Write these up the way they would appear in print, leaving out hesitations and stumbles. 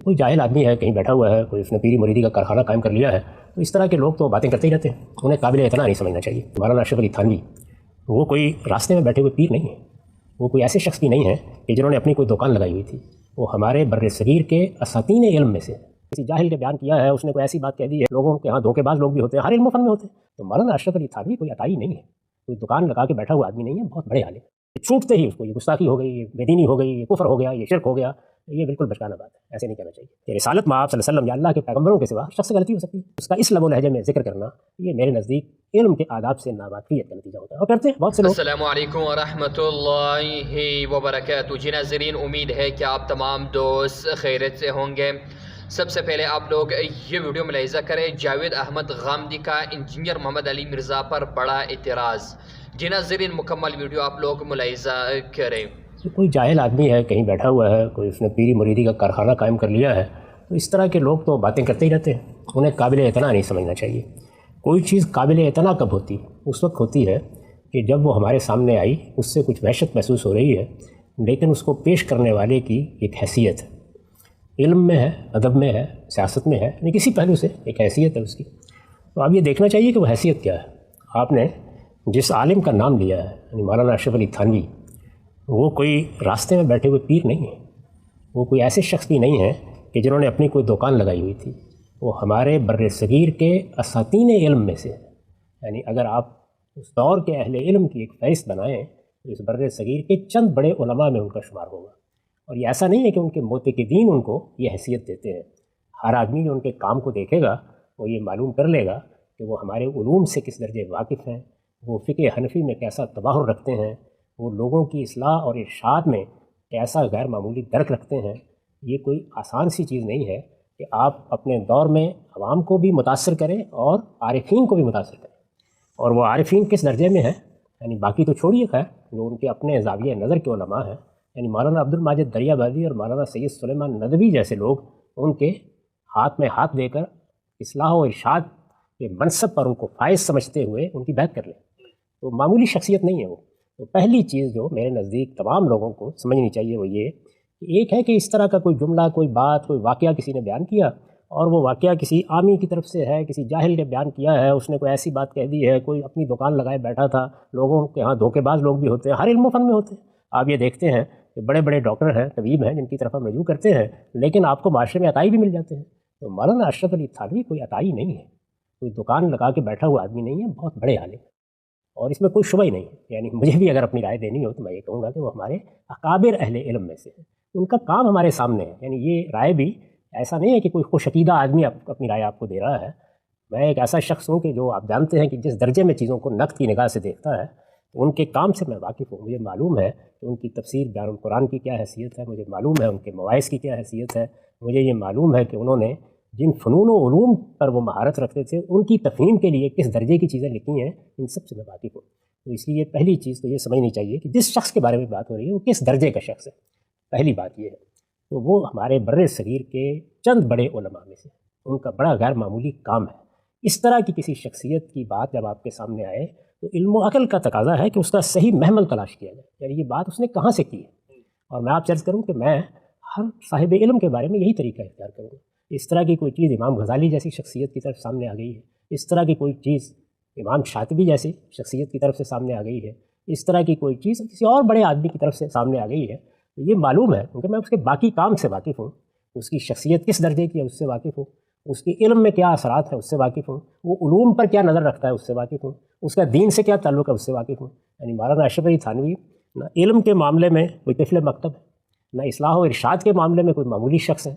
کوئی جاہل آدمی ہے کہیں بیٹھا ہوا ہے، کوئی اس نے پیری مریدی کا کارخانہ قائم کر لیا ہے، تو اس طرح کے لوگ تو باتیں کرتے ہی رہتے ہیں، انہیں قابل اعتنا نہیں سمجھنا چاہیے۔ مولانا اشرف علی تھانوی وہ کوئی راستے میں بیٹھے ہوئے پیر نہیں ہے، وہ کوئی ایسے شخص بھی نہیں ہے کہ جنہوں نے اپنی کوئی دکان لگائی ہوئی تھی، وہ ہمارے بر صغیر کے اساتین علم میں سے کسی جاہل نے بیان کیا ہے، اس نے کوئی ایسی بات کہہ دی ہے، لوگوں کے ہاں دھوکے باز لوگ بھی ہوتے ہیں، ہر علم و فن میں ہوتے ہیں، تو مولانا اشرف علی تھانوی کوئی عطائی نہیں ہے، کوئی دکان لگا کے بیٹھا ہوا آدمی نہیں ہے، بہت بڑے عالم ہے۔ چھوٹتے ہی اس کو یہ گستاخی ہو گئی، یہ بے دینی ہو گئی، یہ کفر ہو گیا، یہ شرک ہو گیا، یہ بالکل بچکانہ بات ہے، ایسے نہیں کہنا چاہیے کہ رسالت میں آپ صلی اللہ علیہ وسلم یا اللہ کے پیغمبروں کے سوا شخص سے غلطی ہو سکتی ہے، اس کا اس لب و لہجے میں ذکر کرنا یہ میرے نزدیک علم کے آداب سے ناواقفیت کا نتیجہ ہوتا ہے، اور کرتے ہیں بہت سے لوگ۔ السلام علیکم ورحمۃ اللہ وبرکاتہ۔ جی ناظرین، امید ہے کہ آپ تمام دوست خیریت سے ہوں گے۔ سب سے پہلے آپ لوگ یہ ویڈیو ملاحظہ کریں، جاوید احمد غامدی کا انجینئر محمد علی مرزا پر بڑا اعتراض۔ جی ناظرین، مکمل ویڈیو آپ لوگ ملاحظہ کریں۔ کوئی جاہل آدمی ہے کہیں بیٹھا ہوا ہے، کوئی اس نے پیری مریدی کا کارخانہ قائم کر لیا ہے، تو اس طرح کے لوگ تو باتیں کرتے ہی رہتے ہیں، انہیں قابل اعتنا نہیں سمجھنا چاہیے۔ کوئی چیز قابل اعتنا کب ہوتی؟ اس وقت ہوتی ہے کہ جب وہ ہمارے سامنے آئی، اس سے کچھ وحشت محسوس ہو رہی ہے، لیکن اس کو پیش کرنے والے کی ایک حیثیت ہے، علم میں ہے، ادب میں ہے، سیاست میں ہے، یعنی کسی پہلو سے ایک حیثیت ہے اس کی۔ تو اب یہ دیکھنا چاہیے کہ وہ حیثیت کیا ہے۔ آپ نے جس عالم کا نام لیا ہے یعنی مولانا اشرف علی تھانوی، وہ کوئی راستے میں بیٹھے ہوئے پیر نہیں ہے، وہ کوئی ایسے شخص بھی نہیں ہے کہ جنہوں نے اپنی کوئی دکان لگائی ہوئی تھی، وہ ہمارے بر صغیر کے اساتین علم میں سے ہے۔ یعنی اگر آپ اس دور کے اہل علم کی ایک فہرست بنائیں تو اس بر صغیر کے چند بڑے علماء میں ان کا شمار ہوگا، اور یہ ایسا نہیں ہے کہ ان کے معتقدین ان کو یہ حیثیت دیتے ہیں۔ ہر آدمی جو ان کے کام کو دیکھے گا وہ یہ معلوم کر لے گا کہ وہ ہمارے علوم سے کس درجے واقف ہیں، وہ فقہ حنفی میں کیسا تباہر رکھتے ہیں، وہ لوگوں کی اصلاح اور ارشاد میں کیسا غیر معمولی درک رکھتے ہیں۔ یہ کوئی آسان سی چیز نہیں ہے کہ آپ اپنے دور میں عوام کو بھی متاثر کریں اور عارفین کو بھی متاثر کریں، اور وہ عارفین کس درجے میں ہیں، یعنی باقی تو چھوڑیے، خیر جو ان کے اپنے زاویہ نظر کے علماء ہیں، یعنی مولانا عبد الماجد دریابادی اور مولانا سید سلیمان ندوی جیسے لوگ ان کے ہاتھ میں ہاتھ دے کر اصلاح و ارشاد کے منصب پر ان کو فائز سمجھتے ہوئے ان کی بیعت کر لیں، تو معمولی شخصیت نہیں ہے وہ۔ تو پہلی چیز جو میرے نزدیک تمام لوگوں کو سمجھنی چاہیے وہ یہ کہ ایک ہے کہ اس طرح کا کوئی جملہ، کوئی بات، کوئی واقعہ کسی نے بیان کیا، اور وہ واقعہ کسی عامی کی طرف سے ہے، کسی جاہل نے بیان کیا ہے، اس نے کوئی ایسی بات کہہ دی ہے، کوئی اپنی دکان لگائے بیٹھا تھا، لوگوں کے ہاں دھوکے باز لوگ بھی ہوتے ہیں، ہر علم و فن میں ہوتے ہیں۔ آپ یہ دیکھتے ہیں کہ بڑے بڑے ڈاکٹر ہیں، طبیب ہیں، جن کی طرف ہم رجوع کرتے ہیں، لیکن آپ کو معاشرے میں عطائی بھی مل جاتے ہیں۔ تو مولانا اشرف علی تھانوی کوئی عطائی نہیں ہے، کوئی دکان لگا کے بیٹھا ہوا آدمی نہیں ہے، بہت بڑے عالم، اور اس میں کوئی شبہ ہی نہیں ہے۔ یعنی مجھے بھی اگر اپنی رائے دینی ہو تو میں یہ کہوں گا کہ وہ ہمارے اکابر اہل علم میں سے ہیں، ان کا کام ہمارے سامنے ہے۔ یعنی یہ رائے بھی ایسا نہیں ہے کہ کوئی خوش عقیدہ آدمی اپنی رائے آپ کو دے رہا ہے، میں ایک ایسا شخص ہوں کہ جو آپ جانتے ہیں کہ جس درجے میں چیزوں کو نقد کی نگاہ سے دیکھتا ہے، تو ان کے کام سے میں واقف ہوں، مجھے معلوم ہے کہ ان کی تفسیر بیان القرآن کی کیا حیثیت ہے، مجھے معلوم ہے ان کے مواعظ کی کیا حیثیت ہے، مجھے یہ معلوم ہے کہ انہوں نے جن فنون و علوم پر وہ مہارت رکھتے تھے ان کی تفہیم کے لیے کس درجے کی چیزیں لکھی ہیں، ان سب سے میں واقف ہوں۔ تو اس لیے پہلی چیز تو یہ سمجھنی چاہیے کہ جس شخص کے بارے میں بات ہو رہی ہے وہ کس درجے کا شخص ہے، پہلی بات یہ ہے۔ تو وہ ہمارے بر صغیر کے چند بڑے علماء میں سے، ان کا بڑا غیر معمولی کام ہے۔ اس طرح کی کسی شخصیت کی بات جب آپ کے سامنے آئے تو علم و عقل کا تقاضا ہے کہ اس کا صحیح محمل تلاش کیا جائے، یعنی یہ بات اس نے کہاں سے کی ہے۔ اور میں آپ سے عرض کروں کہ میں ہر صاحب علم کے بارے میں یہی طریقہ اختیار کروں گا۔ اس طرح کی کوئی چیز امام غزالی جیسی شخصیت کی طرف سامنے آ گئی ہے، اس طرح کی کوئی چیز امام شاطبی جیسی شخصیت کی طرف سے سامنے آ گئی ہے، اس طرح کی کوئی چیز کسی اور بڑے آدمی کی طرف سے سامنے آ گئی ہے، تو یہ معلوم ہے کیونکہ میں اس کے باقی کام سے واقف ہوں، اس کی شخصیت کس درجے کی ہے اس سے واقف ہوں، اس کے علم میں کیا اثرات ہیں اس سے واقف ہوں، وہ علوم پر کیا نظر رکھتا ہے اس سے واقف ہوں، اس کا دین سے کیا تعلق ہے اس سے واقف ہوں۔ یعنی مولانا اشرف علی تھانوی نہ علم کے معاملے میں کوئی طفل مکتب ہے، نہ اصلاح و ارشاد کے معاملے میں کوئی معمولی شخص ہے،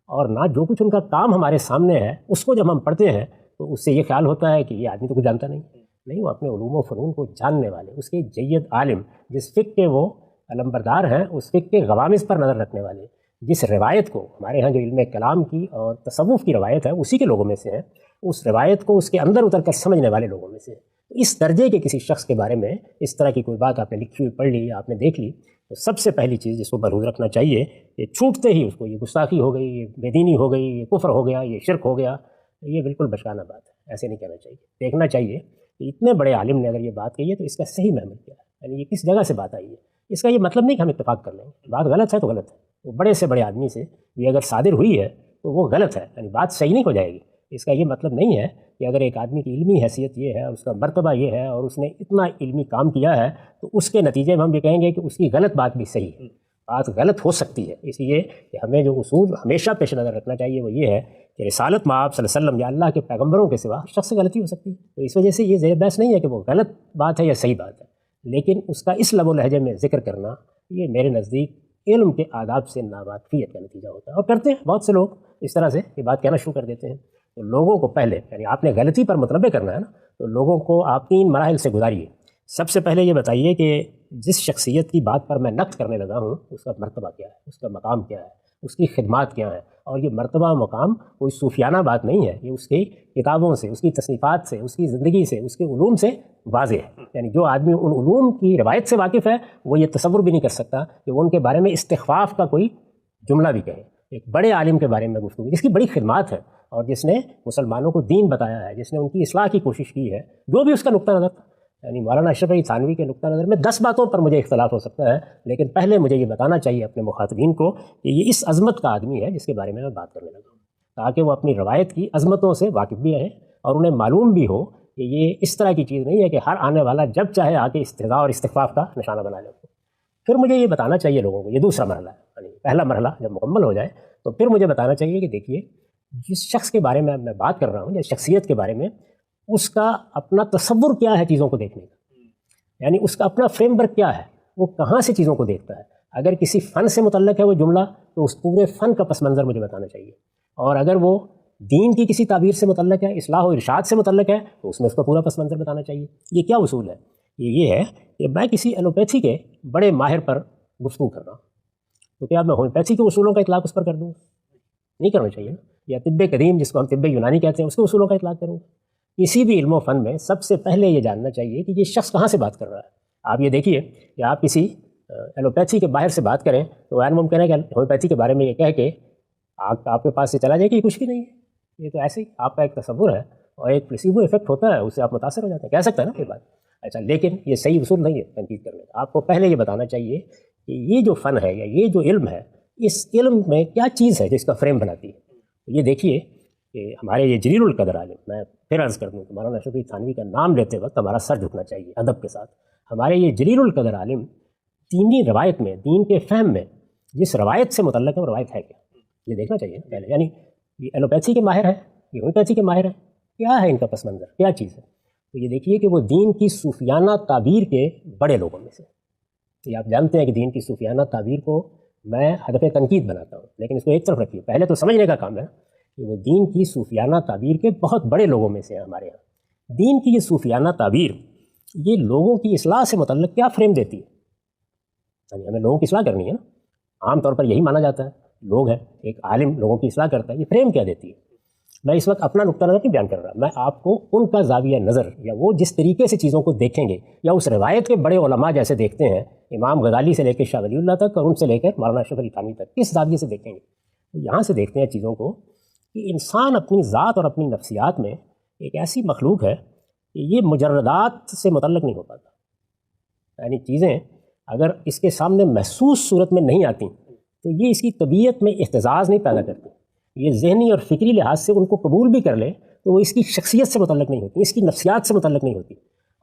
اور نہ جو کچھ ان کا کام ہمارے سامنے ہے اس کو جب ہم پڑھتے ہیں تو اس سے یہ خیال ہوتا ہے کہ یہ آدمی تو کچھ جانتا نہیں، وہ اپنے علوم و فنون کو جاننے والے، اس کے جید عالم، جس فقہ کے وہ علمبردار ہیں، اس فقہ کے غوامض پر نظر رکھنے والے، جس روایت کو ہمارے ہاں جو علم کلام کی اور تصوف کی روایت ہے اسی کے لوگوں میں سے ہیں، اس روایت کو اس کے اندر اتر کر سمجھنے والے لوگوں میں سے ہیں۔ اس درجے کے کسی شخص کے بارے میں اس طرح کی کوئی بات آپ نے لکھی ہوئی پڑھ لی، آپ نے دیکھ لی، تو سب سے پہلی چیز جس کو برہوز رکھنا چاہیے، یہ چھوٹتے ہی اس کو یہ گستاخی ہو گئی، یہ بے دینی ہو گئی، یہ کفر ہو گیا، یہ شرک ہو گیا، یہ بالکل بچکانہ بات ہے، ایسے نہیں کہنا چاہیے۔ دیکھنا چاہیے کہ اتنے بڑے عالم نے اگر یہ بات کہی ہے تو اس کا صحیح محمل کیا ہے، یعنی یہ کس جگہ سے بات آئی ہے، اس کا یہ مطلب نہیں کہ ہم اتفاق کر لیں گے، بات غلط ہے تو غلط ہے، وہ بڑے سے بڑے آدمی سے یہ اگر صادر ہوئی ہے تو وہ غلط ہے، یعنی بات صحیح نہیں ہو جائے گی۔ اس کا یہ مطلب نہیں ہے کہ اگر ایک آدمی کی علمی حیثیت یہ ہے، اس کا مرتبہ یہ ہے اور اس نے اتنا علمی کام کیا ہے تو اس کے نتیجے میں ہم یہ کہیں گے کہ اس کی غلط بات بھی صحیح ہے۔ بات غلط ہو سکتی ہے، اس لیے کہ ہمیں جو اصول ہمیشہ پیش نظر رکھنا چاہیے وہ یہ ہے کہ رسالت مآب صلی اللہ علیہ وسلم یا اللہ کے پیغمبروں کے سوا شخص سے غلطی ہو سکتی ہے، تو اس وجہ سے یہ زیر بحث نہیں ہے کہ وہ غلط بات ہے یا صحیح بات ہے، لیکن اس کا اس لب و لہجے میں ذکر کرنا یہ میرے نزدیک علم کے آداب سے ناواقفیت کا نتیجہ ہوتا ہے، اور کرتے ہیں بہت سے لوگ اس طرح سے یہ بات کہنا شروع کر دیتے ہیں۔ تو لوگوں کو پہلے یعنی آپ نے غلطی پر متنبع کرنا ہے نا، تو لوگوں کو آپ 3 مراحل سے گزاریے۔ سب سے پہلے یہ بتائیے کہ جس شخصیت کی بات پر میں نقد کرنے لگا ہوں اس کا مرتبہ کیا ہے، اس کا مقام کیا ہے، اس کی خدمات کیا ہیں، اور یہ مرتبہ مقام کوئی صوفیانہ بات نہیں ہے، یہ اس کی کتابوں سے، اس کی تصنیفات سے، اس کی زندگی سے، اس کے علوم سے واضح ہے۔ یعنی جو آدمی ان علوم کی روایت سے واقف ہے وہ یہ تصور بھی نہیں کر سکتا کہ وہ ان کے بارے میں استخفاف کا کوئی جملہ بھی کہے۔ ایک بڑے عالم کے بارے میں گفتگو جس کی بڑی خدمات ہے اور جس نے مسلمانوں کو دین بتایا ہے، جس نے ان کی اصلاح کی کوشش کی ہے، جو بھی اس کا نقطہ نظر تھا، یعنی مولانا اشرف علی تھانوی کے نقطہ نظر میں 10 باتوں پر مجھے اختلاف ہو سکتا ہے، لیکن پہلے مجھے یہ بتانا چاہیے اپنے مخاطبین کو کہ یہ اس عظمت کا آدمی ہے جس کے بارے میں بات کرنے لگا ہوں، تاکہ وہ اپنی روایت کی عظمتوں سے واقف بھی رہیں اور انہیں معلوم بھی ہو کہ یہ اس طرح کی چیز نہیں ہے کہ ہر آنے والا جب چاہے آ کے استہزاء اور استخفاف کا نشانہ بنا لے۔ پھر مجھے یہ بتانا چاہیے لوگوں کو، یہ دوسرا مرحلہ ہے، یعنی پہلا مرحلہ جب مکمل ہو جائے تو پھر مجھے بتانا چاہیے کہ دیکھیے جس شخص کے بارے میں بات کر رہا ہوں یا شخصیت کے بارے میں، اس کا اپنا تصور کیا ہے چیزوں کو دیکھنے کا، یعنی اس کا اپنا فریم ورک کیا ہے، وہ کہاں سے چیزوں کو دیکھتا ہے۔ اگر کسی فن سے متعلق ہے وہ جملہ تو اس پورے فن کا پس منظر مجھے بتانا چاہیے، اور اگر وہ دین کی کسی تعبیر سے متعلق ہے، اصلاح و ارشاد سے متعلق ہے تو اس میں اس کا پورا پس منظر بتانا چاہیے۔ یہ کیا اصول ہے؟ یہ ہے کہ میں کسی ایلوپیتھی کے بڑے ماہر پر گفتگو کر رہا ہوں تو کیا میں ہومیوپیتھی کے اصولوں کا اطلاق اس پر کر دوں؟ نہیں کرنا چاہیے نا۔ یا طب قدیم جس کو ہم طب یونانی کہتے ہیں اس کے اصولوں کا اطلاق کروں؟ کسی بھی علم و فن میں سب سے پہلے یہ جاننا چاہیے کہ یہ شخص کہاں سے بات کر رہا ہے۔ آپ یہ دیکھیے کہ آپ کسی ایلوپیتھی کے باہر سے بات کریں تو غیر ممکن ہے کہ ہومیوپیتھی کے بارے میں یہ کہہ کہ آپ کے پاس سے چلا جائے کہ کچھ بھی نہیں ہے، یہ تو ایسے ہی آپ کا ایک تصور ہے اور ایک پلیسیبو ایفیکٹ ہوتا ہے، اس سے آپ متاثر ہو جاتے ہیں، کہہ سکتا ہے نا یہ بات۔ اچھا، لیکن یہ صحیح اصول نہیں ہے تنقید کرنے کا۔ آپ کو پہلے یہ بتانا چاہیے کہ یہ جو فن ہے یا یہ جو علم ہے، اس علم میں کیا چیز ہے جس کا فریم بناتی ہے۔ یہ دیکھیے کہ ہمارے یہ جلیل القدر عالم، میں پھر عرض کر دوں کہ مولانا اشرف علی تھانوی کا نام لیتے وقت ہمارا سر جھکنا چاہیے ادب کے ساتھ۔ ہمارے یہ جلیل القدر عالم دینی روایت میں، دین کے فہم میں جس روایت سے متعلق ہے وہ روایت ہے کیا، یہ دیکھنا چاہیے نا پہلے۔ یعنی یہ ایلوپیتھی کے ماہر ہے، یہ ہومیوپیتھی کے ماہر ہے، کیا ہے ان کا پس منظر، کیا چیز ہے؟ تو یہ دیکھیے کہ وہ دین کی صوفیانہ تعبیر کے بڑے لوگوں میں سے، یہ آپ جانتے ہیں کہ دین کی صوفیانہ تعبیر کو میں ہدف تنقید بناتا ہوں، لیکن اس کو ایک طرف رکھیے، پہلے تو سمجھنے کا کام ہے کہ وہ دین کی صوفیانہ تعبیر کے بہت بڑے لوگوں میں سے ہیں ہمارے ہاں۔ دین کی یہ صوفیانہ تعبیر یہ لوگوں کی اصلاح سے متعلق کیا فریم دیتی ہے؟ یعنی ہمیں لوگوں کی اصلاح کرنی ہے نا، عام طور پر یہی مانا جاتا ہے، لوگ ہیں، ایک عالم لوگوں کی اصلاح کرتا ہے، یہ فریم کیا دیتی ہے؟ میں اس وقت اپنا نقطہ نظر نہیں بیان کر رہا، میں آپ کو ان کا زاویہ نظر یا وہ جس طریقے سے چیزوں کو دیکھیں گے یا اس روایت کے بڑے علماء جیسے دیکھتے ہیں، امام غزالی سے لے کے شاہ ولی اللہ تک اور ان سے لے کر مولانا اشرف علی تھانوی تک، کس زاویے سے دیکھیں گے؟ یہاں سے دیکھتے ہیں چیزوں کو کہ انسان اپنی ذات اور اپنی نفسیات میں ایک ایسی مخلوق ہے کہ یہ مجردات سے متعلق نہیں ہو پاتا، یعنی چیزیں اگر اس کے سامنے محسوس صورت میں نہیں آتی تو یہ اس کی طبیعت میں احتزاز نہیں پیدا کرتی، یہ ذہنی اور فکری لحاظ سے ان کو قبول بھی کر لے تو وہ اس کی شخصیت سے متعلق نہیں ہوتی، اس کی نفسیات سے متعلق نہیں ہوتی،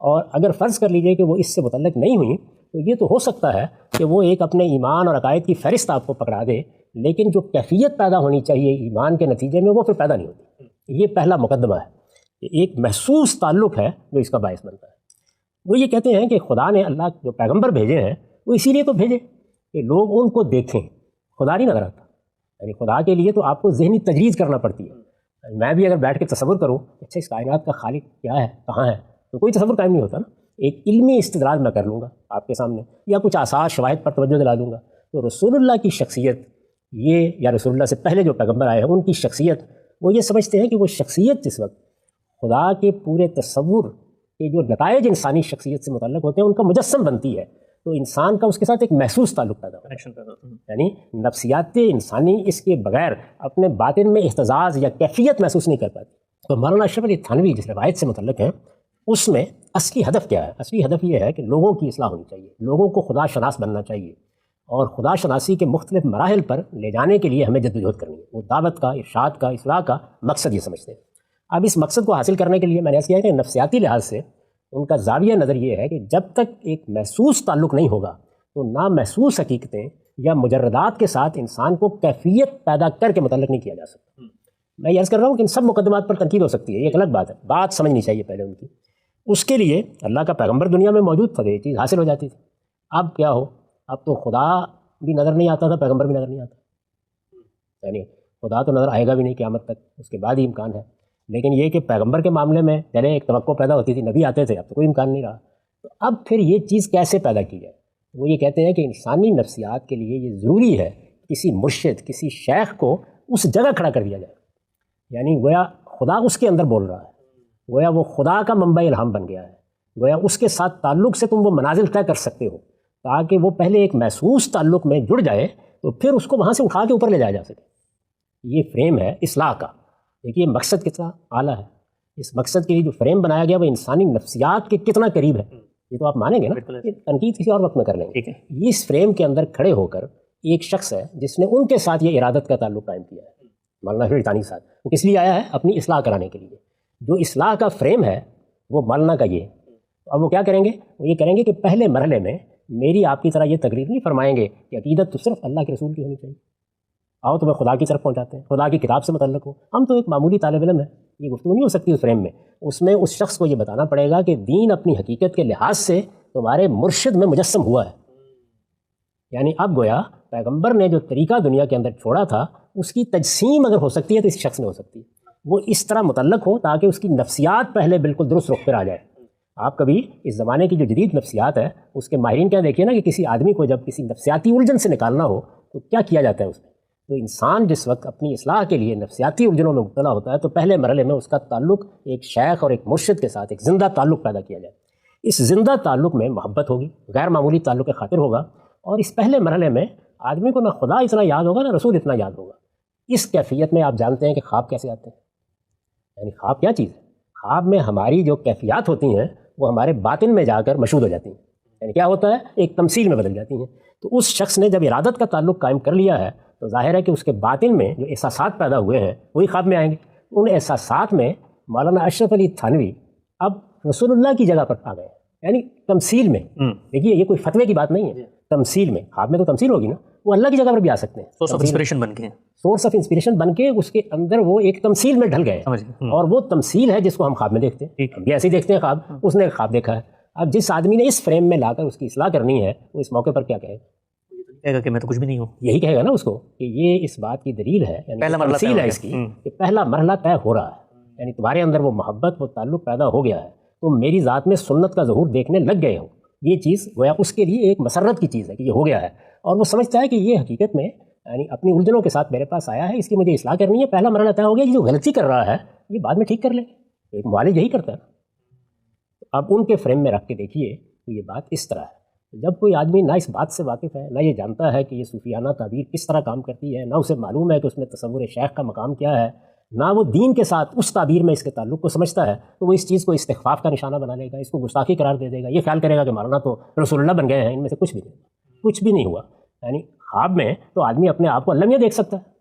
اور اگر فرض کر لیجئے کہ وہ اس سے متعلق نہیں ہوئی تو یہ تو ہو سکتا ہے کہ وہ ایک اپنے ایمان اور عقائد کی فہرست آپ کو پکڑا دے، لیکن جو کیفیت پیدا ہونی چاہیے ایمان کے نتیجے میں وہ پھر پیدا نہیں ہوتی۔ یہ پہلا مقدمہ ہے کہ ایک محسوس تعلق ہے جو اس کا باعث بنتا ہے۔ وہ یہ کہتے ہیں کہ خدا نے اللہ جو پیغمبر بھیجے ہیں وہ اسی لیے تو بھیجے کہ لوگ ان کو دیکھیں، خدا نہیں نظر آتا، یعنی خدا کے لیے تو آپ کو ذہنی تجویز کرنا پڑتی ہے۔ میں بھی اگر بیٹھ کے تصور کروں اچھا اس کائنات کا خالق کیا ہے، کہاں ہے، تو کوئی تصور قائم نہیں ہوتا نا۔ ایک علمی استدلال میں کر لوں گا آپ کے سامنے یا کچھ آثار شواہد پر توجہ دلا دوں گا، تو رسول اللہ کی شخصیت یہ یا رسول اللہ سے پہلے جو پیغمبر آئے ہیں ان کی شخصیت، وہ یہ سمجھتے ہیں کہ وہ شخصیت جس وقت خدا کے پورے تصور کے جو نتائج انسانی شخصیت سے متعلق ہوتے ہیں ان کا مجسم بنتی ہے، تو انسان کا اس کے ساتھ ایک محسوس تعلق پیدا ہوتا ہے، یعنی نفسیات انسانی اس کے بغیر اپنے باطن میں احتزاز یا کیفیت محسوس نہیں کر پاتی۔ تو مولانا اشرف علی تھانوی جس روایت سے متعلق ہیں اس میں اصلی ہدف کیا ہے؟ اصلی ہدف یہ ہے کہ لوگوں کی اصلاح ہونی چاہیے، لوگوں کو خدا شناس بننا چاہیے، اور خدا شناسی کے مختلف مراحل پر لے جانے کے لیے ہمیں جدوجہد کرنی ہے۔ وہ دعوت کا، ارشاد کا، اصلاح کا مقصد یہ سمجھتے ہیں۔ اب اس مقصد کو حاصل کرنے کے لیے میں نے ایسا کیا کہ نفسیاتی لحاظ سے ان کا زاویہ نظر یہ ہے کہ جب تک ایک محسوس تعلق نہیں ہوگا تو نامحسوس حقیقتیں یا مجردات کے ساتھ انسان کو کیفیت پیدا کر کے متعلق نہیں کیا جا سکتا۔ میں یہ عرض کر رہا ہوں کہ ان سب مقدمات پر تنقید ہو سکتی ہے، یہ ایک الگ بات ہے، بات سمجھنی چاہیے پہلے ان کی۔ اس کے لیے اللہ کا پیغمبر دنیا میں موجود تھا، یہ چیز حاصل ہو جاتی تھی۔ اب کیا ہو، اب تو خدا بھی نظر نہیں آتا تھا، پیغمبر بھی نظر نہیں آتا، یعنی خدا تو نظر آئے گا بھی نہیں قیامت تک، اس کے بعد ہی امکان ہے۔ لیکن یہ کہ پیغمبر کے معاملے میں پہلے ایک توقع پیدا ہوتی تھی، نبی آتے تھے، اب تو کوئی امکان نہیں رہا۔ تو اب پھر یہ چیز کیسے پیدا کی جائے؟ وہ یہ کہتے ہیں کہ انسانی نفسیات کے لیے یہ ضروری ہے کسی مرشد، کسی شیخ کو اس جگہ کھڑا کر دیا جائے، یعنی گویا خدا اس کے اندر بول رہا ہے، گویا وہ خدا کا منبع الہام بن گیا ہے، گویا اس کے ساتھ تعلق سے تم وہ منازل طے کر سکتے ہو، تاکہ وہ پہلے ایک محسوس تعلق میں جڑ جائے تو پھر اس کو وہاں سے اٹھا کے اوپر لے جایا جا سکے۔ یہ فریم ہے اصلاح کا۔ دیکھیے مقصد کتنا اعلیٰ ہے، اس مقصد کے لیے جو فریم بنایا گیا وہ انسانی نفسیات کے کتنا قریب ہے، یہ تو آپ مانیں گے نا، یہ تنقید کسی اور وقت میں کر لیں گے۔ اس فریم کے اندر کھڑے ہو کر ایک شخص ہے جس نے ان کے ساتھ یہ ارادت کا تعلق قائم کیا ہے، مولانا اشرف علی صاحب، وہ کس لیے آیا ہے؟ اپنی اصلاح کرانے کے لیے۔ جو اصلاح کا فریم ہے وہ مولانا کا یہ ہے۔ اب وہ کیا کریں گے؟ وہ یہ کریں گے کہ پہلے مرحلے میں میری آپ کی طرح یہ تقریر نہیں فرمائیں گے کہ عقیدت تو صرف اللہ کے رسول کی ہونی چاہیے، آؤ تمہیں خدا کی طرف پہنچاتے ہیں، خدا کی کتاب سے متعلق ہو۔ ہم تو ایک معمولی طالب علم ہے، یہ گفتگو نہیں ہو سکتی اس فریم میں۔ اس میں اس شخص کو یہ بتانا پڑے گا کہ دین اپنی حقیقت کے لحاظ سے تمہارے مرشد میں مجسم ہوا ہے، یعنی اب گویا پیغمبر نے جو طریقہ دنیا کے اندر چھوڑا تھا اس کی تجسیم اگر ہو سکتی ہے تو اس شخص میں ہو سکتی ہے، وہ اس طرح متعلق ہو تاکہ اس کی نفسیات پہلے بالکل درست رخ پر آ جائے۔ آپ کبھی اس زمانے کی جو جدید نفسیات ہے اس کے ماہرین کیا دیکھیے نا کہ کسی آدمی کو جب کسی نفسیاتی الجھن سے نکالنا ہو تو کیا کیا جاتا ہے اس میں؟ تو انسان جس وقت اپنی اصلاح کے لیے نفسیاتی الجھنوں میں مبتلا ہوتا ہے تو پہلے مرحلے میں اس کا تعلق ایک شیخ اور ایک مرشد کے ساتھ ایک زندہ تعلق پیدا کیا جائے۔ اس زندہ تعلق میں محبت ہوگی، غیر معمولی تعلق خاطر ہوگا، اور اس پہلے مرحلے میں آدمی کو نہ خدا اتنا یاد ہوگا نہ رسول اتنا یاد ہوگا۔ اس کیفیت میں آپ جانتے ہیں کہ خواب کیسے آتے ہیں، یعنی خواب کیا چیز ہے؟ خواب میں ہماری جو کیفیات ہوتی ہیں وہ ہمارے باطن میں جا کر مشہود ہو جاتی ہیں، یعنی کیا ہوتا ہے؟ ایک تمثیل میں بدل جاتی ہیں۔ تو اس شخص نے جب ارادت کا تعلق قائم کر لیا ہے تو ظاہر ہے کہ اس کے باطن میں جو احساسات پیدا ہوئے ہیں وہی خواب میں آئیں گے۔ ان احساسات میں مولانا اشرف علی تھانوی اب رسول اللہ کی جگہ پر آ گئے، یعنی تمثیل میں۔ دیکھیے یہ کوئی فتوے کی بات نہیں ہے، تمثیل میں، خواب میں تو تمثیل ہوگی نا، وہ اللہ کی جگہ پر بھی آ سکتے ہیں، سورس آف انسپریشن بن کے، سورس آف انسپریشن بن کے اس کے اندر وہ ایک تمثیل میں ڈھل گئے، اور وہ تمثیل ہے جس کو ہم خواب میں دیکھتے ہیں۔ ہم بھی ایسے ہی دیکھتے ہیں خواب، اس نے خواب دیکھا ہے۔ اب جس آدمی نے اس فریم میں لا کر اس کی اصلاح کرنی ہے وہ اس موقع پر کیا کہے گا؟ کہے گا کہ میں تو کچھ بھی نہیں ہوں، یہی کہے گا نا اس کو کہ یہ اس بات کی دلیل ہے، یعنی پہلا مرحلہ تمثیل ہے اس کی، کہ پہلا مرحلہ طے ہو رہا ہے، یعنی تمہارے اندر وہ محبت، وہ تعلق پیدا ہو گیا ہے، تم میری ذات میں سنت کا ظہور دیکھنے لگ گئے ہو۔ یہ چیز گویا اس کے لیے ایک مسرت کی چیز ہے کہ یہ ہو گیا ہے، اور وہ سمجھتا ہے کہ یہ حقیقت میں یعنی اپنی الجھنوں کے ساتھ میرے پاس آیا ہے، اس کی مجھے اصلاح کرنی ہے۔ پہلا مرحلہ طے ہو گیا، یہ جو غلطی کر رہا ہے یہ بعد میں ٹھیک کر لے، ایک معالج یہی کرتا ہے۔ اب ان کے فریم میں رکھ کے دیکھیے تو یہ بات اس طرح ہے، جب کوئی آدمی نہ اس بات سے واقف ہے، نہ یہ جانتا ہے کہ یہ صوفیانہ تعبیر کس طرح کام کرتی ہے، نہ اسے معلوم ہے کہ اس میں تصور شیخ کا مقام کیا ہے، نہ وہ دین کے ساتھ اس تعبیر میں اس کے تعلق کو سمجھتا ہے، تو وہ اس چیز کو استخفاف کا نشانہ بنا لے گا، اس کو گستاخی قرار دے دے گا، یہ خیال کرے گا کہ مولانا تو رسول اللہ بن گئے ہیں، ان میں سے کچھ بھی نہیں، کچھ بھی نہیں ہوا۔ یعنی خواب میں تو آدمی اپنے آپ کو اللہ میاں دیکھ سکتا ہے،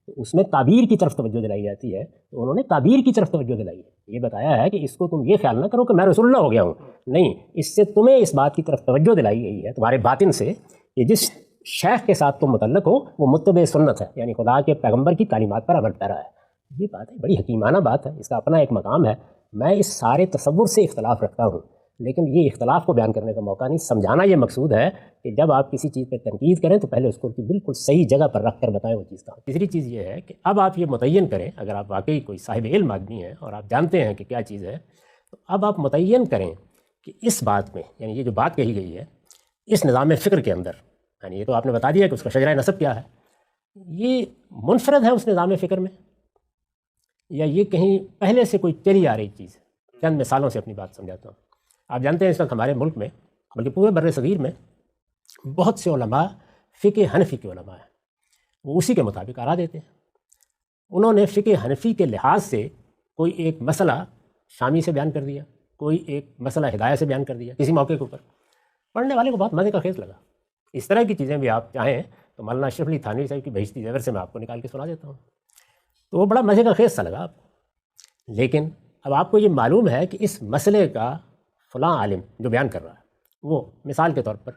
تو اس میں تعبیر کی طرف توجہ دلائی جاتی ہے، تو انہوں نے تعبیر کی طرف توجہ دلائی ہے، یہ بتایا ہے کہ اس کو تم یہ خیال نہ کرو کہ میں رسول اللہ ہو گیا ہوں، نہیں، اس سے تمہیں اس بات کی طرف توجہ دلائی گئی ہے تمہارے باطن سے کہ جس شیخ کے ساتھ تم متعلق ہو وہ متبع سنت ہے، یعنی خدا کے پیغمبر کی تعلیمات پر عمل پیرا ہے۔ یہ بات ہے، بڑی حکیمانہ بات ہے، اس کا اپنا ایک مقام ہے۔ میں اس سارے تصور سے اختلاف رکھتا ہوں، لیکن یہ اختلاف کو بیان کرنے کا موقع نہیں، سمجھانا یہ مقصود ہے کہ جب آپ کسی چیز پہ تنقید کریں تو پہلے اس کو بالکل صحیح جگہ پر رکھ کر بتائیں وہ چیز کا۔ تیسری چیز یہ ہے کہ اب آپ یہ متعین کریں، اگر آپ واقعی کوئی صاحب علم آدمی ہیں اور آپ جانتے ہیں کہ کیا چیز ہے، تو اب آپ متعین کریں کہ اس بات میں، یعنی یہ جو بات کہی گئی ہے اس نظام فکر کے اندر، یعنی یہ تو آپ نے بتا دیا کہ اس کا شجرہ نسب کیا ہے، یہ منفرد ہے اس نظام فکر میں یا یہ کہیں پہلے سے کوئی چلی آ رہی چیز ہے؟ چند مثالوں سے اپنی بات سمجھاتا ہوں۔ آپ جانتے ہیں اس وقت ہمارے ملک میں بلکہ پورے بر صغیر میں بہت سے علماء فقہ حنفی کے علماء ہیں، وہ اسی کے مطابق آرا دیتے ہیں۔ انہوں نے فقہ حنفی کے لحاظ سے کوئی ایک مسئلہ شامی سے بیان کر دیا، کوئی ایک مسئلہ ہدایت سے بیان کر دیا کسی موقع کے اوپر، پڑھنے والے کو بہت مزے کا خیز لگا۔ اس طرح کی چیزیں بھی آپ چاہیں تو مولانا اشرف علی تھانوی صاحب کی بہشتی زیور سے میں آپ کو نکال کے سنا دیتا ہوں، تو وہ بڑا مزے کا خیز سا لگا آپ کو۔ لیکن اب آپ کو یہ معلوم ہے کہ اس مسئلے کا فلاں عالم جو بیان کر رہا ہے وہ مثال کے طور پر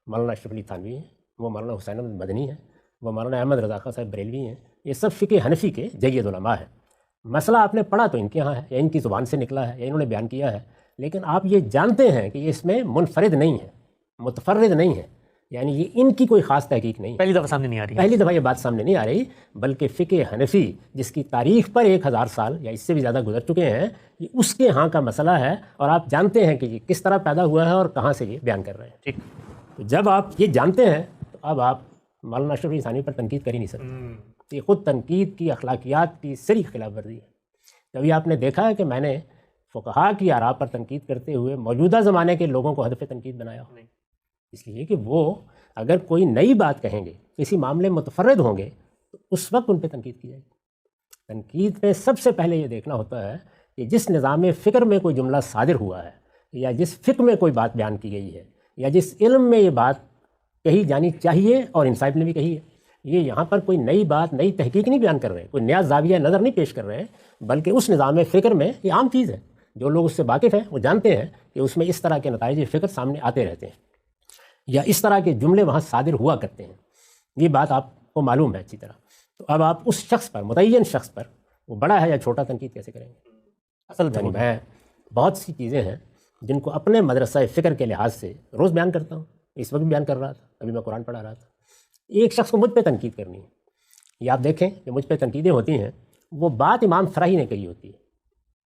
مولانا اشرف علی تھانوی ہیں، وہ مولانا حسین احمد مدنی ہیں، وہ مولانا احمد رضا خان صاحب بریلوی ہیں، یہ سب فقہ حنفی کے جید علماء ہیں۔ مسئلہ آپ نے پڑھا تو ان کے یہاں ہے یا ان کی زبان سے نکلا ہے یا انہوں نے بیان کیا ہے، لیکن آپ یہ جانتے ہیں کہ یہ اس میں منفرد نہیں ہے، متفرد نہیں ہے، یعنی یہ ان کی کوئی خاص تحقیق نہیں ہے، پہلی دفعہ سامنے نہیں آ رہی ہے۔ پہلی دفعہ یہ بات سامنے نہیں آ رہی، بلکہ فقہ حنفی جس کی تاریخ پر 1000 سال یا اس سے بھی زیادہ گزر چکے ہیں، یہ اس کے ہاں کا مسئلہ ہے، اور آپ جانتے ہیں کہ یہ کس طرح پیدا ہوا ہے اور کہاں سے یہ بیان کر رہے ہیں۔ ٹھیک، تو جب آپ یہ جانتے ہیں تو اب آپ مولانا اشرف علی تھانوی پر تنقید کر ہی نہیں سکتے۔ یہ خود تنقید کی اخلاقیات کی سری خلاف ورزی ہے۔ کبھی آپ نے دیکھا ہے کہ میں نے فقہا کی آراء پر تنقید کرتے ہوئے موجودہ زمانے کے لوگوں کو ہدف تنقید بنایا ہو؟ نہیں۔ اس لیے کہ وہ اگر کوئی نئی بات کہیں گے، کسی معاملے متفرد ہوں گے، تو اس وقت ان پہ تنقید کی جائے گی۔ تنقید میں سب سے پہلے یہ دیکھنا ہوتا ہے کہ جس نظام فکر میں کوئی جملہ صادر ہوا ہے، یا جس فقہ میں کوئی بات بیان کی گئی ہے، یا جس علم میں یہ بات کہی جانی چاہیے اور انصاف نے بھی کہی ہے، یہ یہاں پر کوئی نئی بات، نئی تحقیق نہیں بیان کر رہے، کوئی نیا زاویہ نظر نہیں پیش کر رہے، بلکہ اس نظام فکر میں یہ عام چیز ہے، جو لوگ اس سے واقف ہیں وہ جانتے ہیں کہ اس میں اس طرح کے نتائج فکر سامنے آتے رہتے ہیں، یا اس طرح کے جملے وہاں صادر ہوا کرتے ہیں، یہ بات آپ کو معلوم ہے اچھی طرح۔ تو اب آپ اس شخص پر، متعین شخص پر، وہ بڑا ہے یا چھوٹا، تنقید کیسے کریں گے؟ اصل یعنی میں میں بہت سی چیزیں ہیں جن کو اپنے مدرسہ فکر کے لحاظ سے روز بیان کرتا ہوں، اس وقت بیان کر رہا تھا، ابھی میں قرآن پڑھا رہا تھا۔ ایک شخص کو مجھ پہ تنقید کرنی ہے، یہ آپ دیکھیں کہ مجھ پہ تنقیدیں ہوتی ہیں، وہ بات امام فراہی نے کہی ہوتی ہے،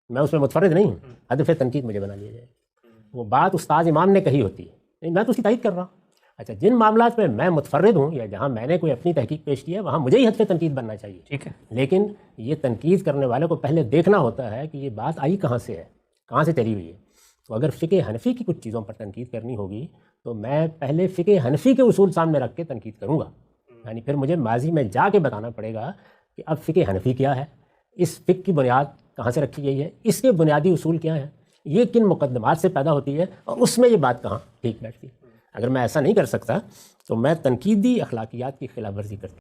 میں اس میں متفرد نہیں ہوں، ہدف تنقید مجھے بنا لیا جائے، وہ بات استاد امام نے کہی ہوتی ہے، میں تو اس کی تائید کر رہا ہوں۔ اچھا، جن معاملات میں میں متفرد ہوں یا جہاں میں نے کوئی اپنی تحقیق پیش کی ہے، وہاں مجھے ہی ہدف تنقید بننا چاہیے، ٹھیک ہے۔ لیکن یہ تنقید کرنے والے کو پہلے دیکھنا ہوتا ہے کہ یہ بات آئی کہاں سے ہے، کہاں سے چلی ہوئی ہے۔ تو اگر فقہ حنفی کی کچھ چیزوں پر تنقید کرنی ہوگی تو میں پہلے فقہ حنفی کے اصول سامنے رکھ کے تنقید کروں گا، یعنی پھر مجھے ماضی میں جا کے بتانا پڑے گا کہ اب فقہ حنفی کیا ہے، اس فقہ کی بنیاد کہاں سے رکھی گئی ہے، اس کے بنیادی اصول کیا ہیں، یہ کن مقدمات سے پیدا ہوتی ہے، اور اس میں یہ بات کہاں ٹھیک بیٹھتی ہے۔ اگر میں ایسا نہیں کر سکتا تو میں تنقیدی اخلاقیات کی خلاف ورزی کرتا ہوں۔